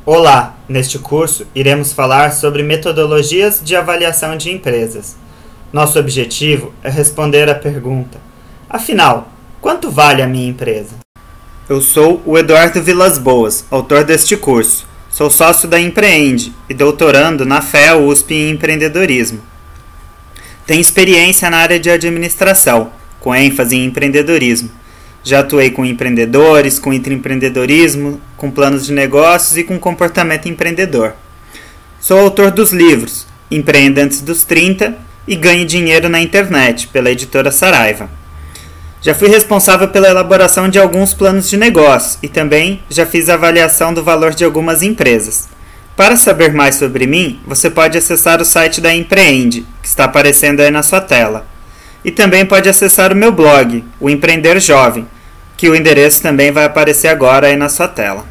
Olá! Neste curso, iremos falar sobre metodologias de avaliação de empresas. Nosso objetivo é responder à pergunta: afinal, quanto vale a minha empresa? Eu sou o Eduardo Vilas Boas, autor deste curso. Sou sócio da Empreende e doutorando na FEA USP em empreendedorismo. Tenho experiência na área de administração, com ênfase em empreendedorismo. Já atuei com empreendedores, com intraempreendedorismo, com planos de negócios e com comportamento empreendedor. Sou autor dos livros Empreenda Antes dos 30 e Ganhe Dinheiro na Internet, pela editora Saraiva. Já fui responsável pela elaboração de alguns planos de negócio e também já fiz a avaliação do valor de algumas empresas. Para saber mais sobre mim, você pode acessar o site da Empreende, que está aparecendo aí na sua tela. E também pode acessar o meu blog, o Empreender Jovem, que o endereço também vai aparecer agora aí na sua tela.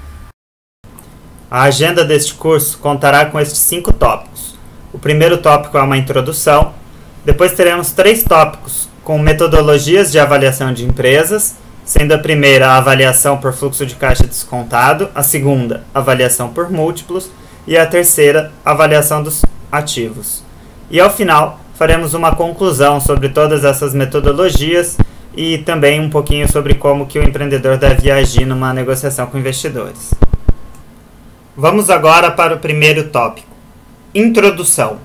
A agenda deste curso contará com estes 5 tópicos. O primeiro tópico é uma introdução, depois teremos 3 tópicos com metodologias de avaliação de empresas, sendo a primeira a avaliação por fluxo de caixa descontado, a segunda, avaliação por múltiplos, e a terceira, avaliação dos ativos. E ao final, faremos uma conclusão sobre todas essas metodologias e também um pouquinho sobre como que o empreendedor deve agir numa negociação com investidores. Vamos agora para o primeiro tópico, introdução.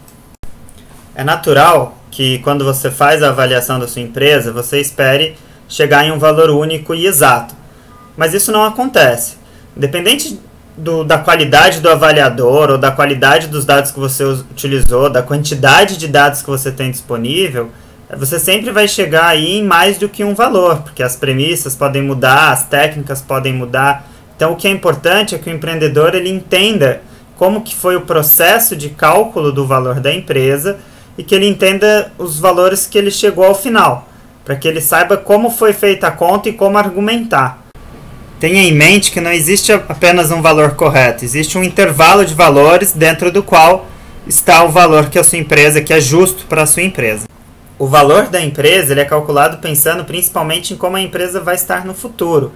É natural que quando você faz a avaliação da sua empresa, você espere chegar em um valor único e exato. Mas isso não acontece. Independente da qualidade do avaliador ou da qualidade dos dados que você utilizou, da quantidade de dados que você tem disponível, você sempre vai chegar aí em mais do que um valor, porque as premissas podem mudar, as técnicas podem mudar. Então o que é importante é que o empreendedor ele entenda como que foi o processo de cálculo do valor da empresa e que ele entenda os valores que ele chegou ao final, para que ele saiba como foi feita a conta e como argumentar. Tenha em mente que não existe apenas um valor correto, existe um intervalo de valores dentro do qual está o valor que a sua empresa, que é justo para a sua empresa. O valor da empresa ele é calculado pensando principalmente em como a empresa vai estar no futuro.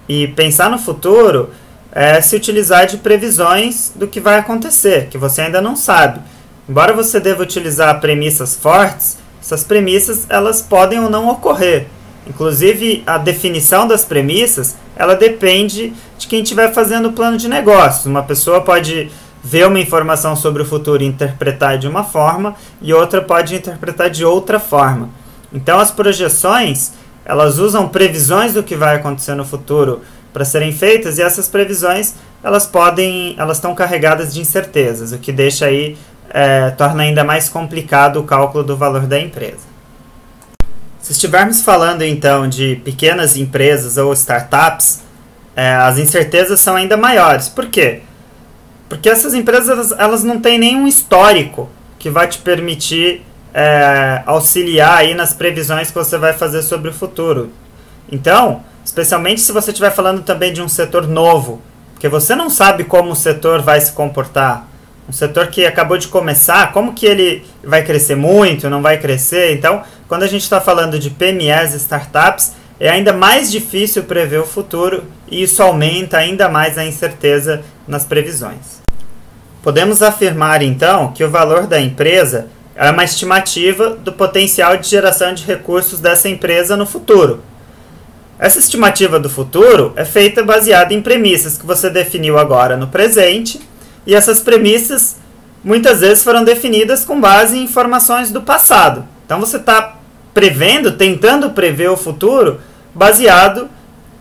E pensar no futuro é se utilizar de previsões do que vai acontecer, que você ainda não sabe. Embora você deva utilizar premissas fortes, essas premissas elas podem ou não ocorrer. Inclusive, a definição das premissas ela depende de quem estiver fazendo o plano de negócios. Uma pessoa pode ver uma informação sobre o futuro e interpretar de uma forma, e outra pode interpretar de outra forma. Então as projeções, elas usam previsões do que vai acontecer no futuro para serem feitas, e essas previsões, elas estão carregadas de incertezas, o que deixa aí, torna ainda mais complicado o cálculo do valor da empresa. Se estivermos falando então de pequenas empresas ou startups, as incertezas são ainda maiores. Por quê? Porque essas empresas elas não têm nenhum histórico que vai te permitir auxiliar aí nas previsões que você vai fazer sobre o futuro. Então, especialmente se você estiver falando também de um setor novo, porque você não sabe como o setor vai se comportar. Um setor que acabou de começar, como que ele vai crescer muito, não vai crescer? Então, quando a gente está falando de PMEs e startups, é ainda mais difícil prever o futuro e isso aumenta ainda mais a incerteza nas previsões. Podemos afirmar, então, que o valor da empresa é uma estimativa do potencial de geração de recursos dessa empresa no futuro. Essa estimativa do futuro é feita baseada em premissas que você definiu agora no presente, e essas premissas muitas vezes foram definidas com base em informações do passado. Então você está tentando prever o futuro baseado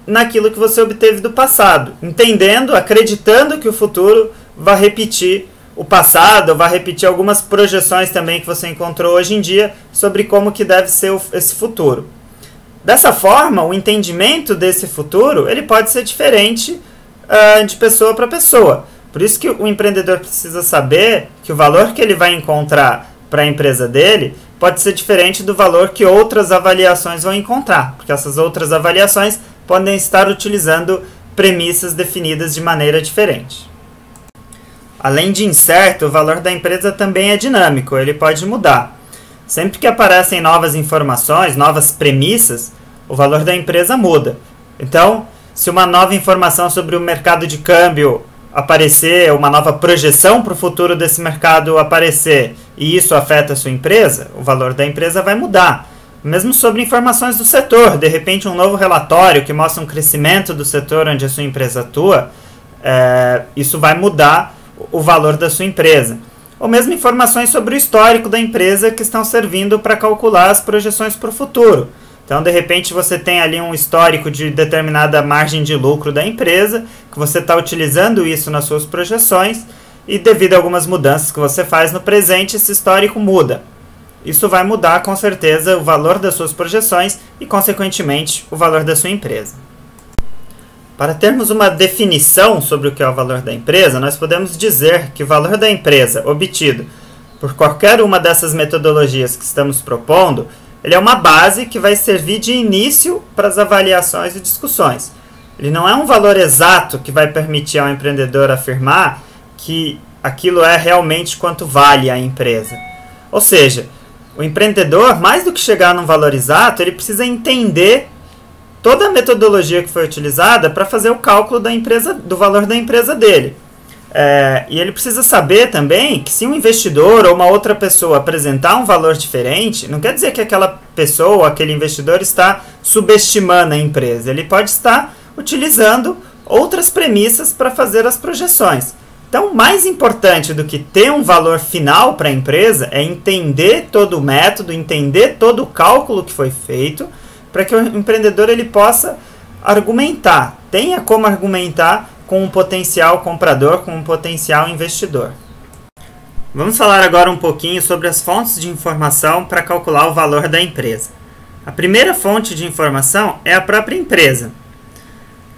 naquilo que você obteve do passado, entendendo, acreditando que o futuro vai repetir o passado, vai repetir algumas projeções também que você encontrou hoje em dia sobre como que deve ser esse futuro. Dessa forma, o entendimento desse futuro ele pode ser diferente de pessoa para pessoa. Por isso que o empreendedor precisa saber que o valor que ele vai encontrar para a empresa dele pode ser diferente do valor que outras avaliações vão encontrar, porque essas outras avaliações podem estar utilizando premissas definidas de maneira diferente. Além de incerto, o valor da empresa também é dinâmico, ele pode mudar. Sempre que aparecem novas informações, novas premissas, o valor da empresa muda. Então, se uma nova informação sobre o mercado de câmbio aparecer, uma nova projeção para o futuro desse mercado aparecer, e isso afeta a sua empresa, o valor da empresa vai mudar. Mesmo sobre informações do setor, de repente um novo relatório que mostra um crescimento do setor onde a sua empresa atua, isso vai mudar o valor da sua empresa. Ou mesmo informações sobre o histórico da empresa que estão servindo para calcular as projeções para o futuro. Então, de repente, você tem ali um histórico de determinada margem de lucro da empresa, que você está utilizando isso nas suas projeções, e devido a algumas mudanças que você faz no presente, esse histórico muda. Isso vai mudar, com certeza, o valor das suas projeções e, consequentemente, o valor da sua empresa. Para termos uma definição sobre o que é o valor da empresa, nós podemos dizer que o valor da empresa obtido por qualquer uma dessas metodologias que estamos propondo, ele é uma base que vai servir de início para as avaliações e discussões. Ele não é um valor exato que vai permitir ao empreendedor afirmar que aquilo é realmente quanto vale a empresa. Ou seja, o empreendedor, mais do que chegar num valor exato, ele precisa entender toda a metodologia que foi utilizada para fazer o cálculo da empresa, do valor da empresa dele. E ele precisa saber também que se um investidor ou uma outra pessoa apresentar um valor diferente, não quer dizer que aquela pessoa ou aquele investidor está subestimando a empresa. Ele pode estar utilizando outras premissas para fazer as projeções. Então, mais importante do que ter um valor final para a empresa é entender todo o método, entender todo o cálculo que foi feito, para que o empreendedor ele possa argumentar, tenha como argumentar com um potencial comprador, com um potencial investidor. Vamos falar agora um pouquinho sobre as fontes de informação para calcular o valor da empresa. A primeira fonte de informação é a própria empresa.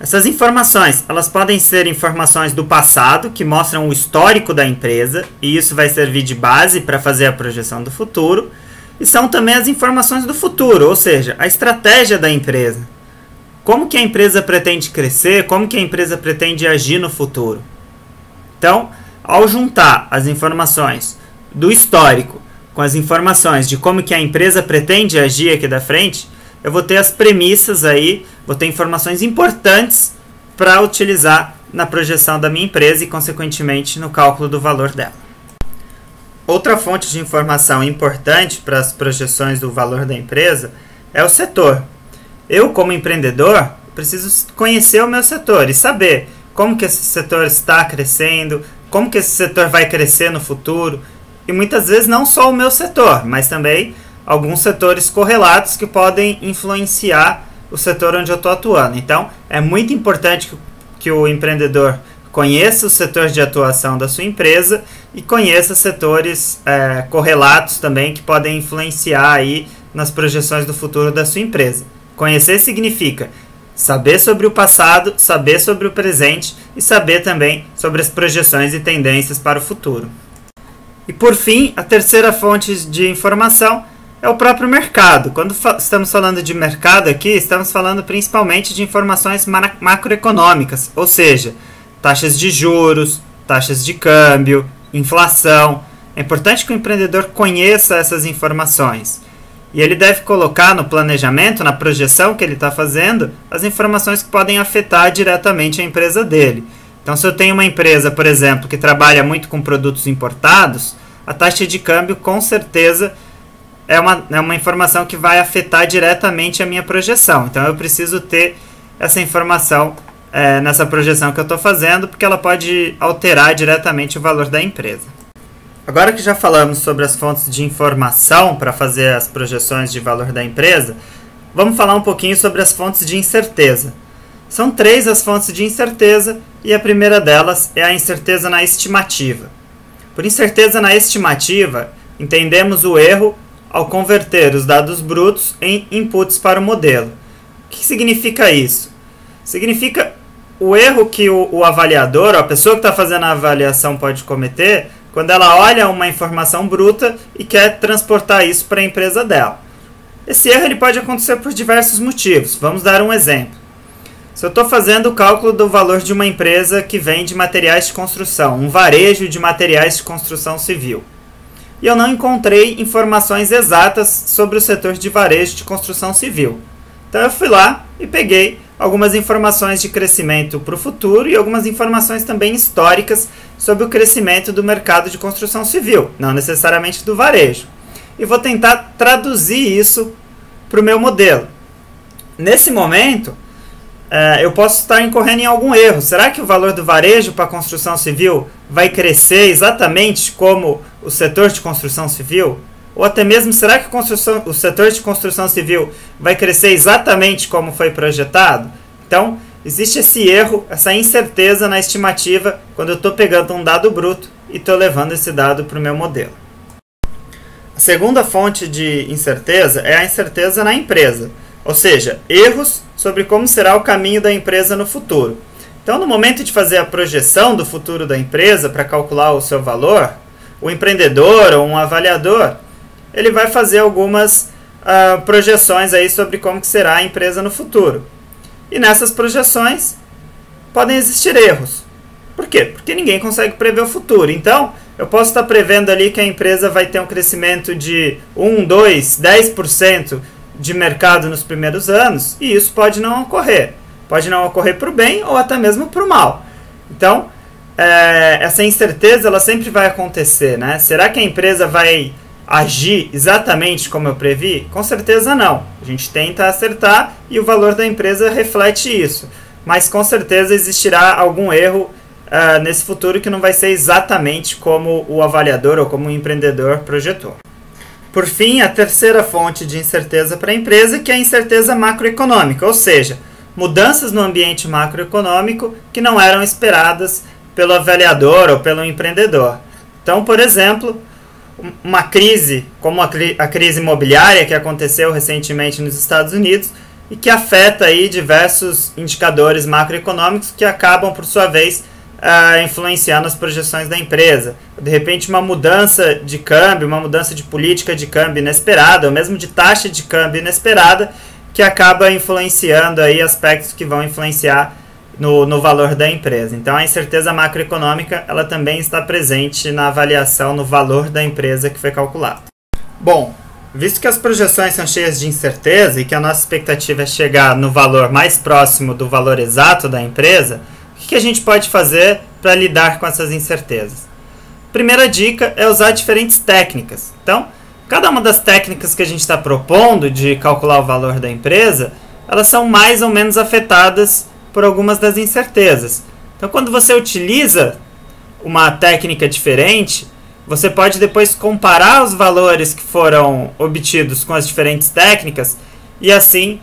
Essas informações, elas podem ser informações do passado, que mostram o histórico da empresa, e isso vai servir de base para fazer a projeção do futuro, e são também as informações do futuro, ou seja, a estratégia da empresa. Como que a empresa pretende crescer, como que a empresa pretende agir no futuro. Então, ao juntar as informações do histórico com as informações de como que a empresa pretende agir aqui da frente, eu vou ter as premissas aí, vou ter informações importantes para utilizar na projeção da minha empresa e, consequentemente, no cálculo do valor dela. Outra fonte de informação importante para as projeções do valor da empresa é o setor. Eu, como empreendedor, preciso conhecer o meu setor e saber como que esse setor está crescendo, como que esse setor vai crescer no futuro, e muitas vezes não só o meu setor, mas também alguns setores correlatos que podem influenciar o setor onde eu estou atuando. Então, é muito importante que o empreendedor conheça o setor de atuação da sua empresa e conheça setores correlatos também que podem influenciar aí nas projeções do futuro da sua empresa. Conhecer significa saber sobre o passado, saber sobre o presente e saber também sobre as projeções e tendências para o futuro. E por fim, a terceira fonte de informação é o próprio mercado. Quando estamos falando de mercado aqui, estamos falando principalmente de informações macroeconômicas, ou seja, taxas de juros, taxas de câmbio, inflação. É importante que o empreendedor conheça essas informações. E ele deve colocar no planejamento, na projeção que ele está fazendo, as informações que podem afetar diretamente a empresa dele. Então, se eu tenho uma empresa, por exemplo, que trabalha muito com produtos importados, a taxa de câmbio, com certeza, é uma informação que vai afetar diretamente a minha projeção. Então, eu preciso ter essa informação nessa projeção que eu estou fazendo, porque ela pode alterar diretamente o valor da empresa. Agora que já falamos sobre as fontes de informação para fazer as projeções de valor da empresa, vamos falar um pouquinho sobre as fontes de incerteza. São 3 as fontes de incerteza e a primeira delas é a incerteza na estimativa. Por incerteza na estimativa, entendemos o erro ao converter os dados brutos em inputs para o modelo. O que significa isso? Significa o erro que o avaliador, a pessoa que está fazendo a avaliação pode cometer quando ela olha uma informação bruta e quer transportar isso para a empresa dela. Esse erro ele pode acontecer por diversos motivos. Vamos dar um exemplo. Se eu estou fazendo o cálculo do valor de uma empresa que vende materiais de construção, um varejo de materiais de construção civil, e eu não encontrei informações exatas sobre o setor de varejo de construção civil. Então eu fui lá e peguei algumas informações de crescimento para o futuro e algumas informações também históricas sobre o crescimento do mercado de construção civil, não necessariamente do varejo. E vou tentar traduzir isso para o meu modelo. Nesse momento, eu posso estar incorrendo em algum erro. Será que o valor do varejo para a construção civil vai crescer exatamente como o setor de construção civil? Ou até mesmo, será que o setor de construção civil vai crescer exatamente como foi projetado? Então, existe esse erro, essa incerteza na estimativa quando eu estou pegando um dado bruto e estou levando esse dado para o meu modelo. A segunda fonte de incerteza é a incerteza na empresa, ou seja, erros sobre como será o caminho da empresa no futuro. Então, no momento de fazer a projeção do futuro da empresa para calcular o seu valor, o empreendedor ou um avaliador, ele vai fazer algumas projeções aí sobre como que será a empresa no futuro. E nessas projeções podem existir erros. Por quê? Porque ninguém consegue prever o futuro. Então, eu posso estar prevendo ali que a empresa vai ter um crescimento de 1, 2, 10% de mercado nos primeiros anos, e isso pode não ocorrer. Pode não ocorrer para o bem ou até mesmo para o mal. Então, essa incerteza ela sempre vai acontecer, né? Será que a empresa vai agir exatamente como eu previ? Com certeza não. A gente tenta acertar e o valor da empresa reflete isso. Mas com certeza existirá algum erro nesse futuro que não vai ser exatamente como o avaliador ou como o empreendedor projetou. Por fim, a terceira fonte de incerteza para a empresa, que é a incerteza macroeconômica, ou seja, mudanças no ambiente macroeconômico que não eram esperadas pelo avaliador ou pelo empreendedor. Então, por exemplo, uma crise como a crise imobiliária que aconteceu recentemente nos Estados Unidos e que afeta aí diversos indicadores macroeconômicos que acabam, por sua vez, influenciando as projeções da empresa. De repente, uma mudança de câmbio, uma mudança de política de câmbio inesperada, ou mesmo de taxa de câmbio inesperada, que acaba influenciando aí aspectos que vão influenciar no valor da empresa. Então, a incerteza macroeconômica ela também está presente na avaliação no valor da empresa que foi calculado. Bom, visto que as projeções são cheias de incerteza e que a nossa expectativa é chegar no valor mais próximo do valor exato da empresa, o que a gente pode fazer para lidar com essas incertezas? Primeira dica é usar diferentes técnicas. Então, cada uma das técnicas que a gente está propondo de calcular o valor da empresa, elas são mais ou menos afetadas por algumas das incertezas. Então, quando você utiliza uma técnica diferente, você pode depois comparar os valores que foram obtidos com as diferentes técnicas e assim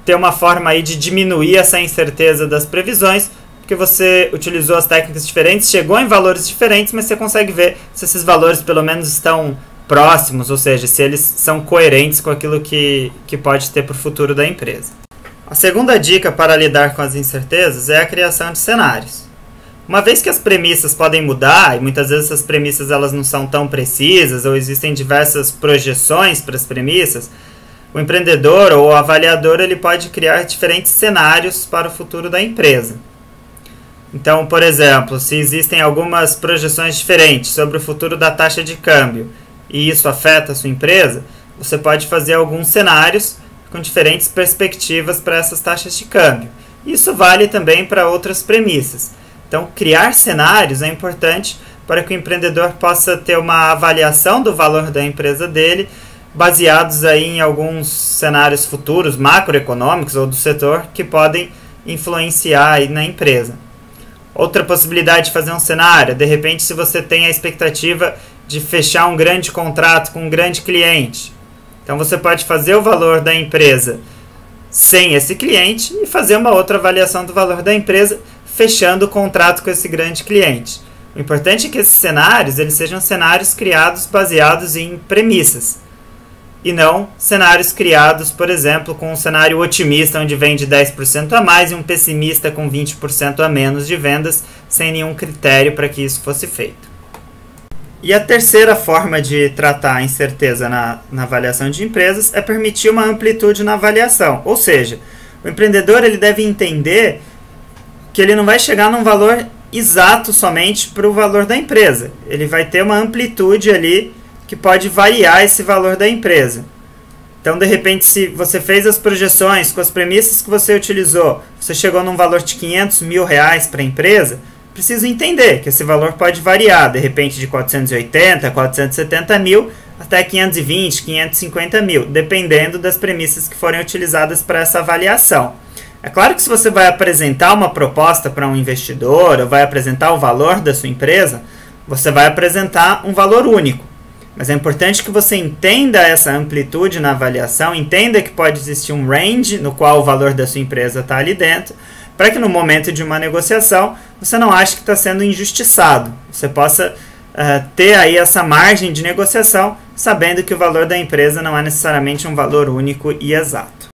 ter uma forma aí de diminuir essa incerteza das previsões, porque você utilizou as técnicas diferentes, chegou em valores diferentes, mas você consegue ver se esses valores pelo menos estão próximos, ou seja, se eles são coerentes com aquilo que pode ter para o futuro da empresa. A segunda dica para lidar com as incertezas é a criação de cenários. Uma vez que as premissas podem mudar, e muitas vezes essas premissas elas não são tão precisas, ou existem diversas projeções para as premissas, o empreendedor ou o avaliador ele pode criar diferentes cenários para o futuro da empresa. Então, por exemplo, se existem algumas projeções diferentes sobre o futuro da taxa de câmbio e isso afeta a sua empresa, você pode fazer alguns cenários com diferentes perspectivas para essas taxas de câmbio. Isso vale também para outras premissas. Então, criar cenários é importante para que o empreendedor possa ter uma avaliação do valor da empresa dele, baseados aí em alguns cenários futuros macroeconômicos ou do setor que podem influenciar aí na empresa. Outra possibilidade de fazer um cenário, de repente, se você tem a expectativa de fechar um grande contrato com um grande cliente, então você pode fazer o valor da empresa sem esse cliente e fazer uma outra avaliação do valor da empresa fechando o contrato com esse grande cliente. O importante é que esses cenários eles sejam cenários criados baseados em premissas e não cenários criados, por exemplo, com um cenário otimista onde vende 10% a mais e um pessimista com 20% a menos de vendas, sem nenhum critério para que isso fosse feito. E a terceira forma de tratar a incerteza na avaliação de empresas é permitir uma amplitude na avaliação. Ou seja, o empreendedor ele deve entender que ele não vai chegar num valor exato somente para o valor da empresa. Ele vai ter uma amplitude ali que pode variar esse valor da empresa. Então, de repente, se você fez as projeções com as premissas que você utilizou, você chegou num valor de R$500 mil para a empresa, preciso entender que esse valor pode variar, de repente de 480, 470 mil até 520, 550 mil, dependendo das premissas que forem utilizadas para essa avaliação. É claro que se você vai apresentar uma proposta para um investidor ou vai apresentar o valor da sua empresa, você vai apresentar um valor único. Mas é importante que você entenda essa amplitude na avaliação, entenda que pode existir um range no qual o valor da sua empresa está ali dentro, para que no momento de uma negociação você não ache que está sendo injustiçado. Você possa ter aí essa margem de negociação, sabendo que o valor da empresa não é necessariamente um valor único e exato.